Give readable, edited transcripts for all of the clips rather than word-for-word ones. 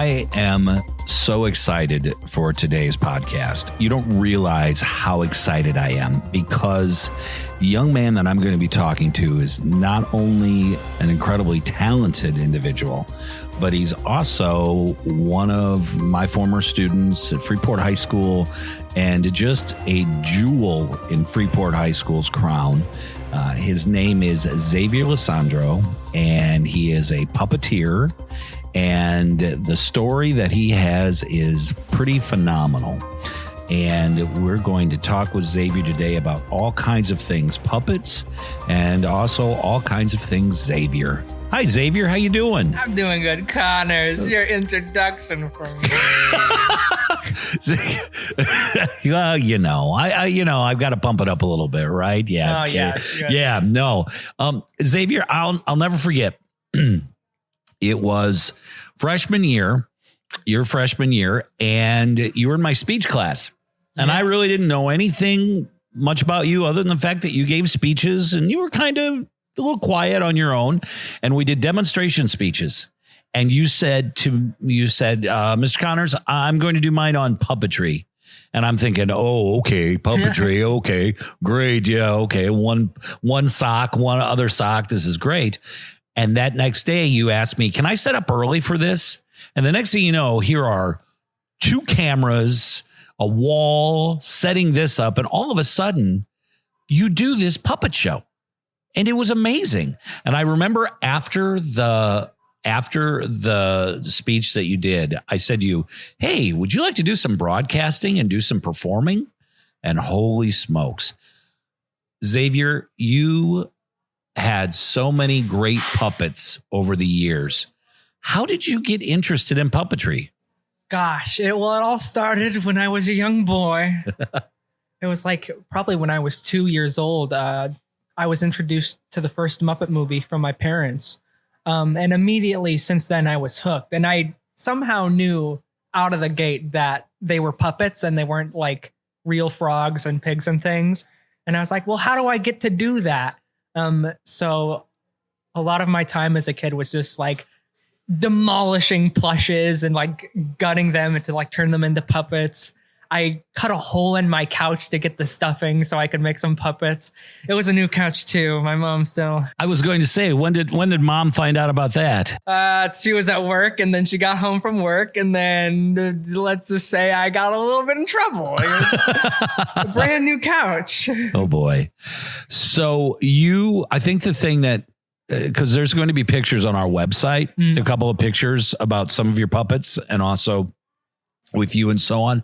I am so excited for today's podcast. You don't realize how excited I am because the young man that I'm going to be talking to is not only an incredibly talented individual, but he's also one of my former students at Freeport High School and just a jewel in Freeport High School's crown. His name is Xavier Lassandro, and he is a puppeteer. And the story that he has is pretty phenomenal. And we're going to talk with Xavier today about all kinds of things, puppets, and also all kinds of things Xavier. Hi, Xavier. How you doing? I'm doing good, Connor. It's your introduction for me. Well, I've got to pump it up a little bit, right? Yeah. Oh, yeah. Yeah. No. Xavier, I'll never forget. It was freshman year, your freshman year, and you were in my speech class. And yes. I really didn't know anything much about you other than the fact that you gave speeches and you were kind of a little quiet on your own. And we did demonstration speeches. And you said, Mr. Connors, I'm going to do mine on puppetry. And I'm thinking, oh, okay, puppetry. Okay, great. Yeah. Okay. One sock, one other sock. This is great. And that next day you asked me, can I set up early for this? And the next thing you know, here are 2 cameras, a wall, setting this up. And all of a sudden you do this puppet show. And it was amazing. And I remember after the speech that you did, I said to you, hey, would you like to do some broadcasting and do some performing? And holy smokes, Xavier, you had so many great puppets over the years. How did you get interested in puppetry? Gosh, it all started when I was a young boy. It was like probably when I was 2 years old. I was introduced to the first Muppet movie from my parents. And immediately since then I was hooked. And I somehow knew out of the gate that they were puppets and they weren't like real frogs and pigs and things. And I was like, well, how do I get to do that? So a lot of my time as a kid was just like demolishing plushes and like gutting them and to like turn them into puppets. I cut a hole in my couch to get the stuffing so I could make some puppets. It was a new couch too. My mom still. I was going to say, when did mom find out about that? She was at work and then she got home from work and then let's just say I got a little bit in trouble. A brand new couch. Oh boy. So I think the thing that, because there's going to be pictures on our website, a couple of pictures about some of your puppets and also with you and so on.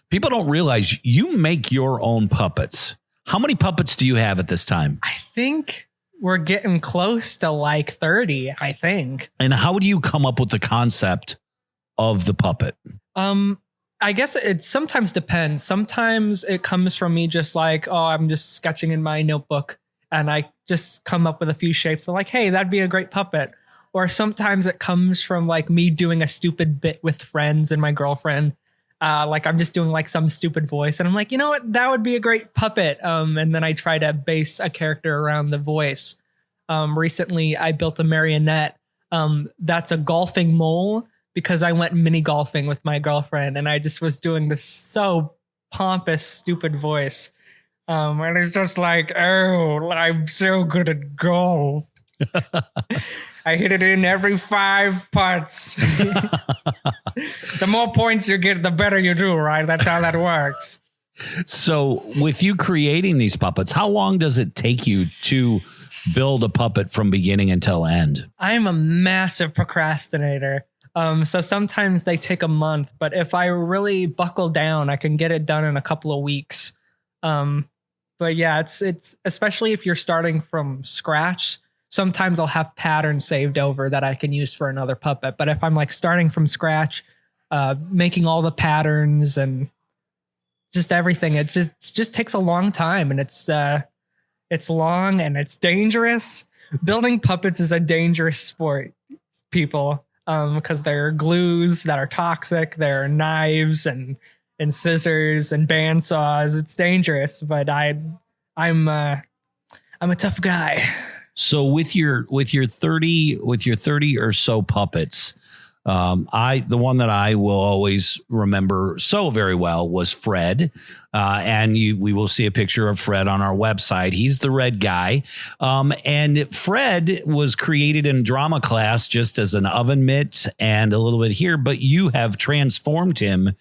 People don't realize you make your own puppets. How many puppets do you have at this time? I think we're getting close to like 30, I think. And how do you come up with the concept of the puppet? I guess it sometimes depends. Sometimes it comes from me just like, oh, I'm just sketching in my notebook and I just come up with a few shapes. They're like, hey, that'd be a great puppet. Or sometimes it comes from like me doing a stupid bit with friends and my girlfriend. Like I'm just doing like some stupid voice and I'm like, you know what, that would be a great puppet. And then I try to base a character around the voice. Recently I built a marionette. That's a golfing mole because I went mini golfing with my girlfriend and I just was doing this so pompous, stupid voice. And it's just like, oh, I'm so good at golf. I hit it in every 5 putts. The more points you get, the better you do, right? That's how that works. So with you creating these puppets, how long does it take you to build a puppet from beginning until end? I am a massive procrastinator. So sometimes they take a month, but if I really buckle down, I can get it done in a couple of weeks. But yeah, it's especially if you're starting from scratch. Sometimes I'll have patterns saved over that I can use for another puppet. But if I'm like starting from scratch, making all the patterns and just everything, it just takes a long time and it's long and it's dangerous. Building puppets is a dangerous sport, people, because there are glues that are toxic. There are knives and scissors and bandsaws. It's dangerous, but I'm a tough guy. So with your 30 or so puppets, The one that I will always remember so very well was Fred. And we will see a picture of Fred on our website. He's the red guy. And Fred was created in drama class just as an oven mitt and a little bit here, but you have transformed him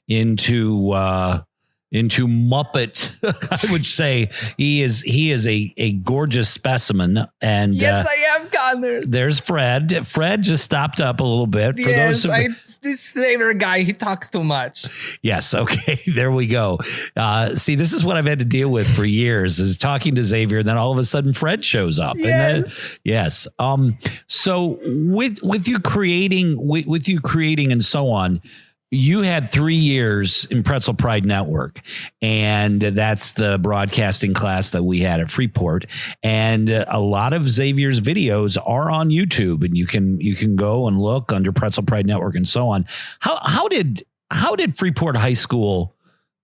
into Muppet. I would say he is a gorgeous specimen. And yes, I am, Connor. There's Fred. Fred just stopped up a little bit. For this Xavier guy, he talks too much. Yes. Okay. There we go. See, this is what I've had to deal with for years, is talking to Xavier, and then all of a sudden Fred shows up. Yes. And yes. So with you creating and so on, you had 3 years in Pretzel Pride Network, and that's the broadcasting class that we had at Freeport. And a lot of Xavier's videos are on YouTube, and you can go and look under Pretzel Pride Network and so on. How did Freeport High School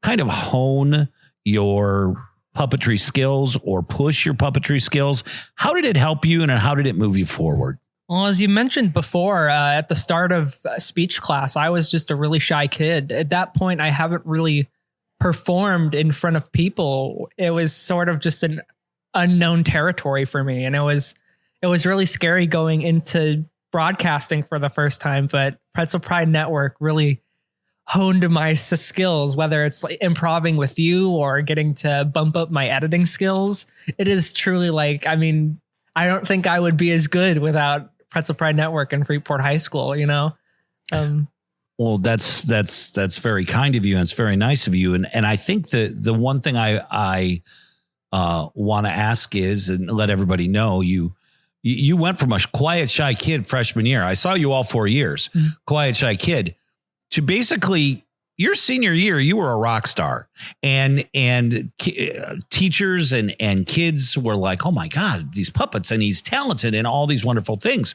kind of hone your puppetry skills or push your puppetry skills? How did it help you, and how did it move you forward? Well, as you mentioned before, at the start of speech class, I was just a really shy kid. At that point, I haven't really performed in front of people. It was sort of just an unknown territory for me. And it was really scary going into broadcasting for the first time. But Pretzel Pride Network really honed my skills, whether it's like improving with you or getting to bump up my editing skills. It is truly I don't think I would be as good without Pretzel Pride Network and Freeport High School, Well, that's very kind of you, and it's very nice of you. And I think the one thing I want to ask is, and let everybody know, you went from a quiet, shy kid freshman year. I saw you all 4 years, quiet, shy kid, to basically your senior year, you were a rock star, and teachers and kids were like, oh my God, these puppets, and he's talented and all these wonderful things.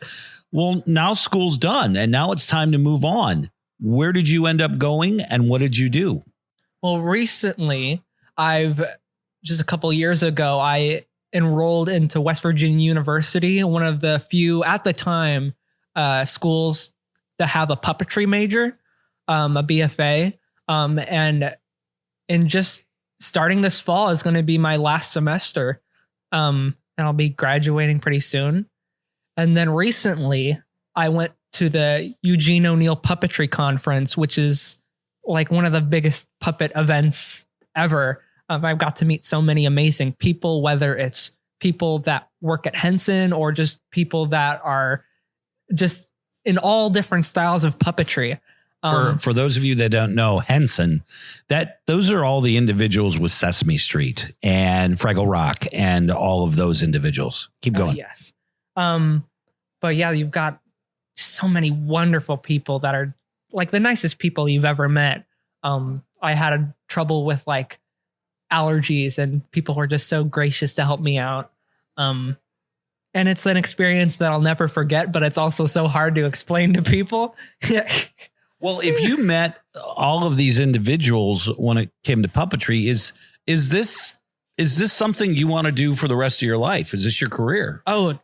Well, now school's done, and now it's time to move on. Where did you end up going, and what did you do? Well, recently, just a couple of years ago, I enrolled into West Virginia University, one of the few at the time schools that have a puppetry major. A BFA, and just starting this fall is going to be my last semester, and I'll be graduating pretty soon. And then recently, I went to the Eugene O'Neill Puppetry Conference, which is like one of the biggest puppet events ever. I've got to meet so many amazing people, whether it's people that work at Henson or just people that are just in all different styles of puppetry. For those of you that don't know, Henson, those are all the individuals with Sesame Street and Fraggle Rock and all of those individuals. Keep going. Yes. But yeah, you've got so many wonderful people that are like the nicest people you've ever met. I had trouble with like allergies, and people were just so gracious to help me out. And it's an experience that I'll never forget, but it's also so hard to explain to people. Well, if you met all of these individuals when it came to puppetry, is this something you want to do for the rest of your life? Is this your career? Oh,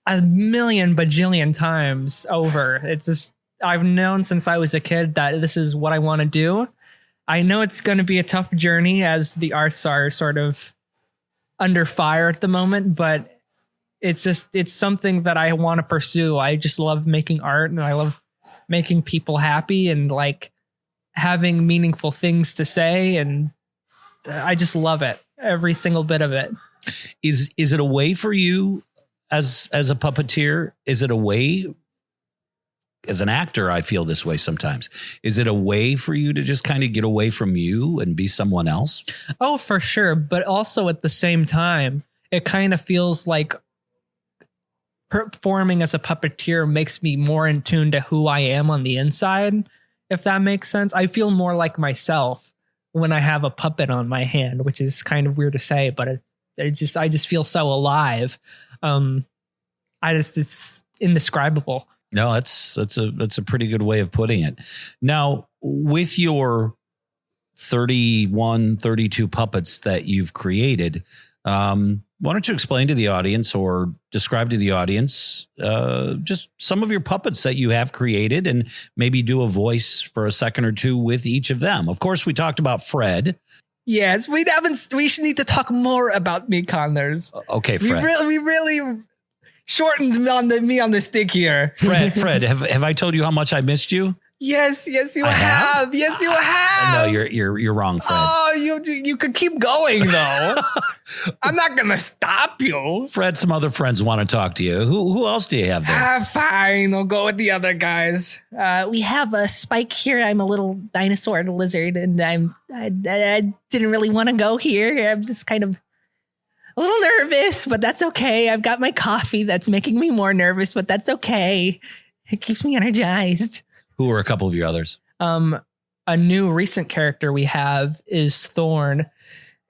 a million bajillion times over. It's just, I've known since I was a kid that this is what I want to do. I know it's going to be a tough journey as the arts are sort of under fire at the moment, but it's something that I want to pursue. I just love making art, and I love making people happy and like having meaningful things to say. And I just love it. Every single bit of it. Is it a way for you as a puppeteer? Is it a way, as an actor, I feel this way sometimes. Is it a way for you to just kind of get away from you and be someone else? Oh, for sure. But also at the same time, it kind of feels like performing as a puppeteer makes me more in tune to who I am on the inside, if that makes sense. I feel more like myself when I have a puppet on my hand, which is kind of weird to say, but I just feel so alive. It's indescribable. No, that's a pretty good way of putting it. Now, with your 31, 32 puppets that you've created, Why don't you explain to the audience or describe to the audience just some of your puppets that you have created and maybe do a voice for a second or two with each of them. Of course, we talked about Fred. Yes, we should need to talk more about me, Connors. Okay, Fred. We really shortened me on the stick here. Fred, have I told you how much I missed you? Yes, you have. Yes, you have. No, you're wrong, Fred. Oh, you could keep going though. I'm not gonna stop you. Fred, some other friends want to talk to you. Who else do you have there? Fine, I'll go with the other guys. We have a Spike here. I'm a little dinosaur and a lizard, and I didn't really want to go here. I'm just kind of a little nervous, but that's okay. I've got my coffee that's making me more nervous, but that's okay. It keeps me energized. Who are a couple of your others? A new recent character we have is Thorn.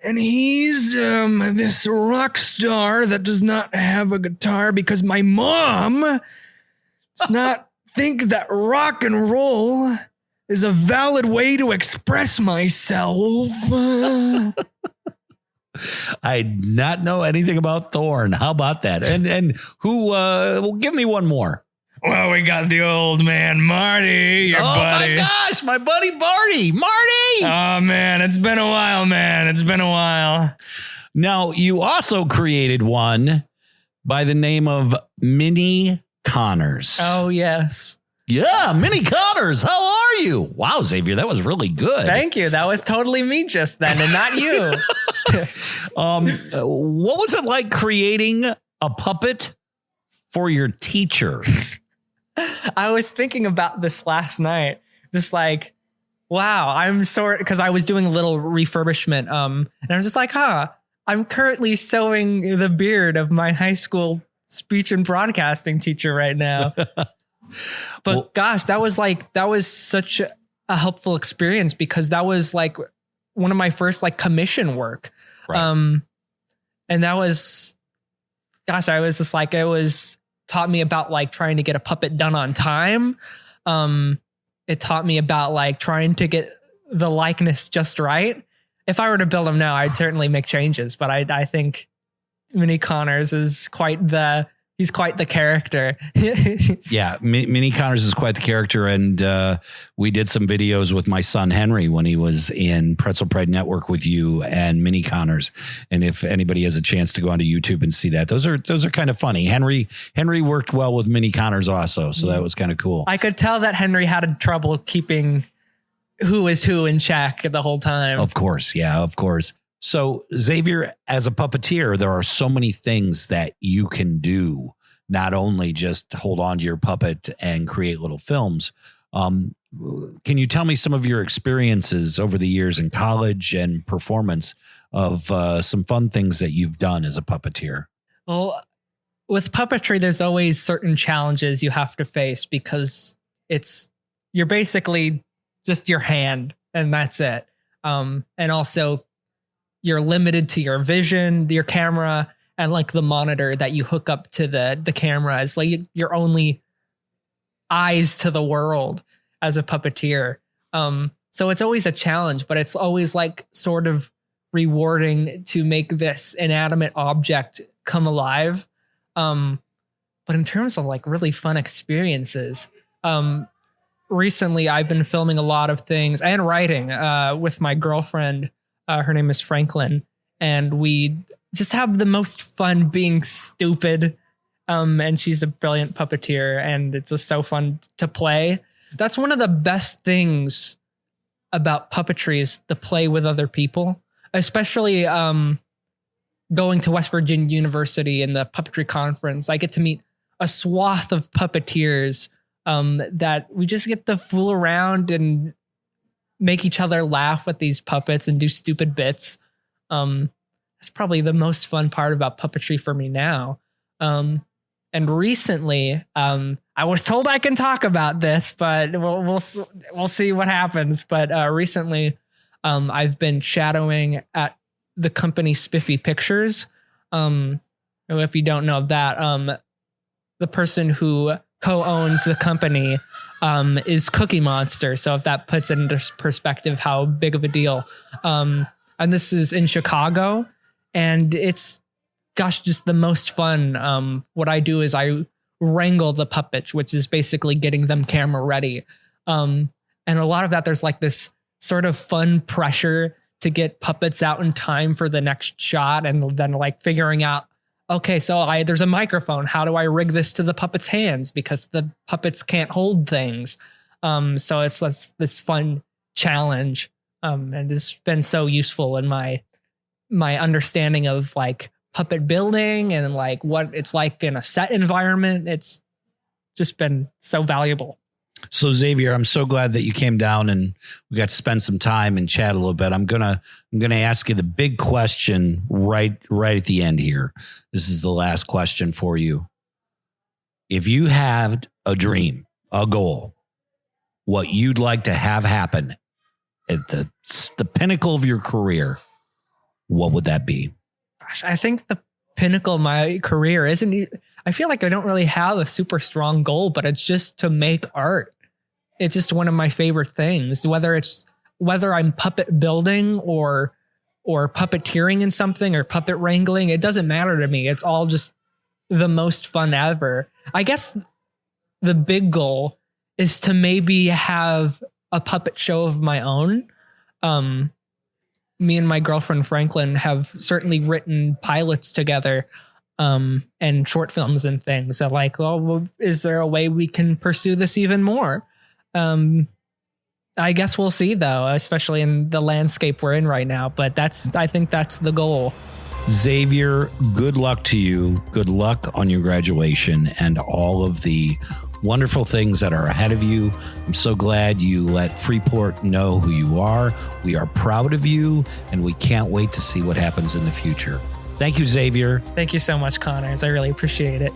And he's this rock star that does not have a guitar because my mom does not think that rock and roll is a valid way to express myself. I did not know anything about Thorn. How about that? And who? Well, give me one more. Well, we got the old man, Marty, your buddy. Oh my gosh, my buddy Marty. Oh man, it's been a while, man. It's been a while. Now, you also created one by the name of Minnie Connors. Oh, yes. Yeah, Minnie Connors. How are you? Wow, Xavier, that was really good. Thank you. That was totally me just then and not you. What was it like creating a puppet for your teacher? I was thinking about this last night. Just like, wow, I'm sort because I was doing a little refurbishment. And I was just like, I'm currently sewing the beard of my high school speech and broadcasting teacher right now. But gosh, that was such a helpful experience because that was like one of my first like commission work. Right. And that was, gosh, I was just like, it was taught me about like trying to get a puppet done on time. It taught me about like trying to get the likeness just right. If I were to build them now, I'd certainly make changes, but I think Minnie Connors is he's quite the character. Yeah, Minnie Connors is quite the character. And we did some videos with my son, Henry, when he was in Pretzel Pride Network with you and Minnie Connors. And if anybody has a chance to go onto YouTube and see that, those are kind of funny. Henry worked well with Minnie Connors also. So that was kind of cool. I could tell that Henry had trouble keeping who is who in check the whole time. Of course. Yeah, of course. So, Xavier, as a puppeteer, there are so many things that you can do, not only just hold on to your puppet and create little films. Can you tell me some of your experiences over the years in college and performance of some fun things that you've done as a puppeteer? Well, with puppetry, there's always certain challenges you have to face because you're basically just your hand and that's it. And also, you're limited to your vision, your camera, and like the monitor that you hook up to the camera is like your only eyes to the world as a puppeteer. So it's always a challenge, but it's always like sort of rewarding to make this inanimate object come alive. But in terms of like really fun experiences, recently I've been filming a lot of things and writing with my girlfriend. Her name is Franklin, and we just have the most fun being stupid. And she's a brilliant puppeteer, and it's just so fun to play. That's one of the best things about puppetry is the play with other people, especially going to West Virginia University in the puppetry conference. I get to meet a swath of puppeteers that we just get to fool around and make each other laugh with these puppets and do stupid bits. That's probably the most fun part about puppetry for me now. And recently, I was told I can talk about this, but we'll see what happens. But recently, I've been shadowing at the company Spiffy Pictures. If you don't know that, the person who co-owns the company is Cookie Monster. So if that puts it into perspective, how big of a deal. And this is in Chicago. And it's, gosh, just the most fun. What I do is I wrangle the puppets, which is basically getting them camera ready. And a lot of that, there's like this sort of fun pressure to get puppets out in time for the next shot. And then like figuring out, okay, so there's a microphone. How do I rig this to the puppet's hands? Because the puppets can't hold things. So it's this fun challenge. And it's been so useful in my understanding of like puppet building and like what it's like in a set environment. It's just been so valuable. So Xavier, I'm so glad that you came down and we got to spend some time and chat a little bit. I'm gonna ask you the big question right at the end here. This is the last question for you. If you had a dream, a goal, what you'd like to have happen at the pinnacle of your career, what would that be? Gosh, I think the pinnacle of my career I feel like I don't really have a super strong goal, but it's just to make art. It's just one of my favorite things, whether I'm puppet building or puppeteering in something or puppet wrangling. It doesn't matter to me. It's all just the most fun ever. I guess the big goal is to maybe have a puppet show of my own. Me and my girlfriend Franklin have certainly written pilots together, and short films and things. So like, well, is there a way we can pursue this even more? I guess we'll see though, especially in the landscape we're in right now. But I think that's the goal. Xavier, good luck to you. Good luck on your graduation and all of the wonderful things that are ahead of you. I'm so glad you let Freeport know who you are. We are proud of you, and we can't wait to see what happens in the future. Thank you, Xavier. Thank you so much, Connors. I really appreciate it.